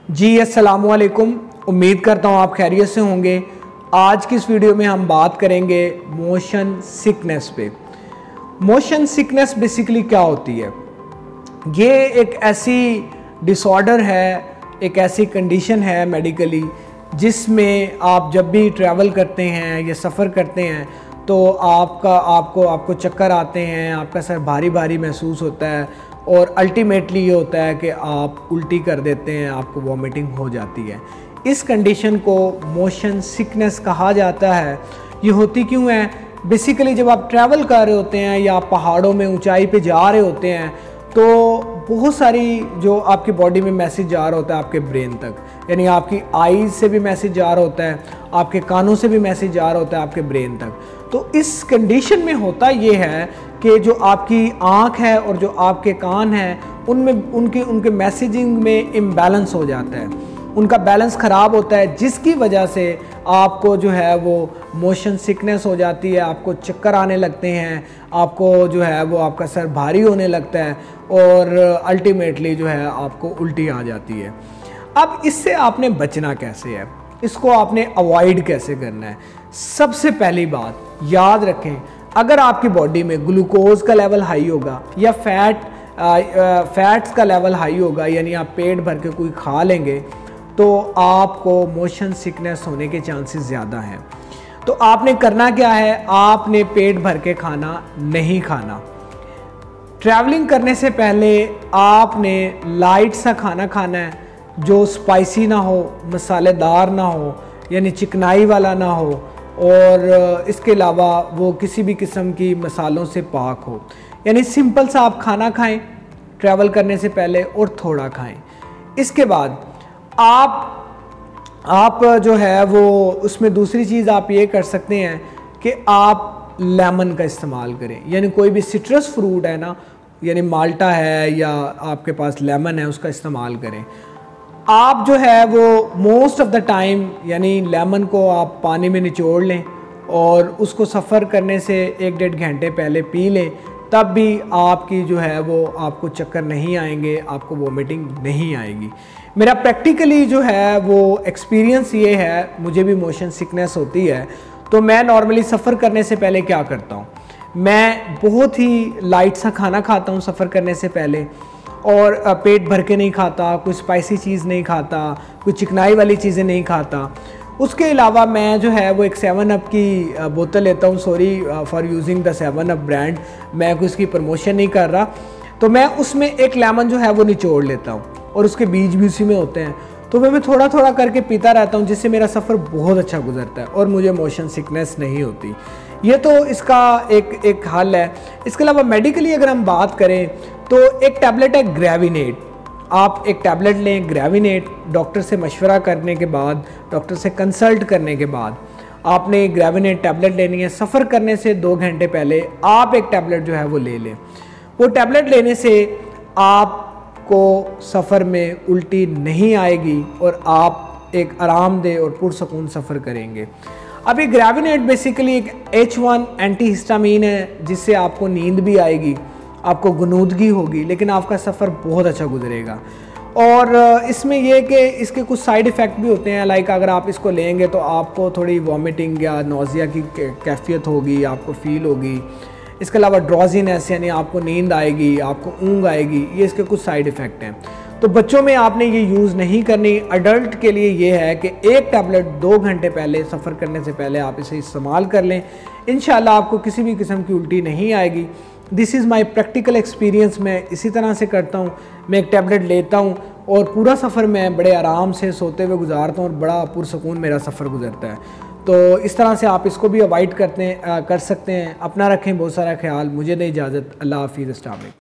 जी अस्सलामु अलैकुम। उम्मीद करता हूँ आप खैरियत से होंगे। आज की इस वीडियो में हम बात करेंगे मोशन सिकनेस पे। मोशन सिकनेस बेसिकली क्या होती है? ये एक ऐसी डिसऑर्डर है, एक ऐसी कंडीशन है मेडिकली जिसमें आप जब भी ट्रैवल करते हैं या सफ़र करते हैं तो आपको चक्कर आते हैं, आपका सर भारी भारी महसूस होता है और अल्टीमेटली ये होता है कि आप उल्टी कर देते हैं, आपको वॉमिटिंग हो जाती है। इस कंडीशन को मोशन सिकनेस कहा जाता है। ये होती क्यों है? बेसिकली जब आप ट्रैवल कर रहे होते हैं या आप पहाड़ों में ऊंचाई पे जा रहे होते हैं तो बहुत सारी जो आपकी बॉडी में मैसेज जा रहा होता है आपके ब्रेन तक, यानी आपकी आईज से भी मैसेज जा रहा होता है, आपके कानों से भी मैसेज जा रहा होता है आपके ब्रेन तक। तो इस कंडीशन में होता ये है कि जो आपकी आँख है और जो आपके कान हैं उनमें उनके मैसेजिंग में इम्बैलेंस हो जाता है, उनका बैलेंस ख़राब होता है, जिसकी वजह से आपको जो है वो मोशन सिकनेस हो जाती है, आपको चक्कर आने लगते हैं, आपको जो है वो आपका सर भारी होने लगता है और अल्टीमेटली जो है आपको उल्टी आ जाती है। अब इससे आपने बचना कैसे है, इसको आपने अवॉइड कैसे करना है? सबसे पहली बात याद रखें, अगर आपकी बॉडी में ग्लूकोज का लेवल हाई होगा या फैट्स का लेवल हाई होगा, यानी आप पेट भर के कोई खा लेंगे तो आपको मोशन सिकनेस होने के चांसेस ज़्यादा हैं। तो आपने करना क्या है? आपने पेट भर के खाना नहीं खाना। ट्रैवलिंग करने से पहले आपने लाइट सा खाना खाना है, जो स्पाइसी ना हो, मसालेदार ना हो, यानी चिकनाई वाला ना हो, और इसके अलावा वो किसी भी किस्म की मसालों से पाक हो। यानी सिंपल सा आप खाना खाएं ट्रैवल करने से पहले और थोड़ा खाएं। इसके बाद आप जो है वो उसमें दूसरी चीज़ आप ये कर सकते हैं कि आप लेमन का इस्तेमाल करें, यानी कोई भी सिट्रस फ्रूट है ना, यानी माल्टा है या आपके पास लेमन है, उसका इस्तेमाल करें। आप जो है वो मोस्ट ऑफ द टाइम यानी लेमन को आप पानी में निचोड़ लें और उसको सफ़र करने से 1-1.5 घंटे पहले पी लें, तब भी आपकी जो है वो आपको चक्कर नहीं आएंगे, आपको वोमिटिंग नहीं आएगी। मेरा प्रैक्टिकली जो है वो एक्सपीरियंस ये है, मुझे भी मोशन सिकनेस होती है तो मैं नॉर्मली सफ़र करने से पहले क्या करता हूँ, मैं बहुत ही लाइट सा खाना खाता हूँ सफ़र करने से पहले, और पेट भर के नहीं खाता, कोई स्पाइसी चीज़ नहीं खाता, कोई चिकनाई वाली चीज़ें नहीं खाता। उसके अलावा मैं जो है वो एक 7 अप की बोतल लेता हूँ, sorry for using the 7 up brand, मैं कोई इसकी प्रमोशन नहीं कर रहा, तो मैं उसमें एक लेमन जो है वो निचोड़ लेता हूँ और उसके बीज भी उसी में होते हैं, तो मैं थोड़ा थोड़ा करके पीता रहता हूँ, जिससे मेरा सफ़र बहुत अच्छा गुजरता है और मुझे मोशन सिकनेस नहीं होती। ये तो इसका एक हल है। इसके अलावा मेडिकली अगर हम बात करें तो एक टैबलेट है ग्रेविनेट। आप एक टैबलेट लें ग्रेविनेट, डॉक्टर से मशवरा करने के बाद, डॉक्टर से कंसल्ट करने के बाद आपने ग्रेविनेट टैबलेट लेनी है। सफ़र करने से 2 घंटे पहले आप एक टैबलेट जो है वो ले लें। वो टैबलेट लेने से आपको सफ़र में उल्टी नहीं आएगी और आप एक आरामदेह और पुरसकून सफ़र करेंगे। अभी ग्रेविनेट बेसिकली एक H1 एंटीहिस्टामीन है, जिससे आपको नींद भी आएगी, आपको गुनूदगी होगी, लेकिन आपका सफ़र बहुत अच्छा गुजरेगा। और इसमें यह कि इसके कुछ साइड इफ़ेक्ट भी होते हैं, लाइक अगर आप इसको लेंगे तो आपको थोड़ी वॉमिटिंग या नौजिया की कैफियत होगी, आपको फील होगी। इसके अलावा ड्रॉजीनेस, यानी आपको नींद आएगी, आपको ऊँघ आएगी, ये इसके कुछ साइड इफ़ेक्ट हैं। तो बच्चों में आपने ये यूज़ नहीं करनी। अडल्ट के लिए ये है कि एक टैबलेट 2 घंटे पहले, सफ़र करने से पहले आप इसे इस्तेमाल कर लें। इंशाल्लाह आपको किसी भी किस्म की उल्टी नहीं आएगी। This is my practical experience. मैं इसी तरह से करता हूँ, मैं एक टैबलेट लेता हूँ और पूरा सफ़र मैं बड़े आराम से सोते हुए गुजारता हूँ और बड़ा पुरसकून मेरा सफ़र गुजरता है। तो इस तरह से आप इसको भी अवॉइड कर सकते हैं। अपना रखें बहुत सारा ख्याल। मुझे दें इजाज़त। अल्लाह हाफ़िज़। अस्सलाम वालेकुम।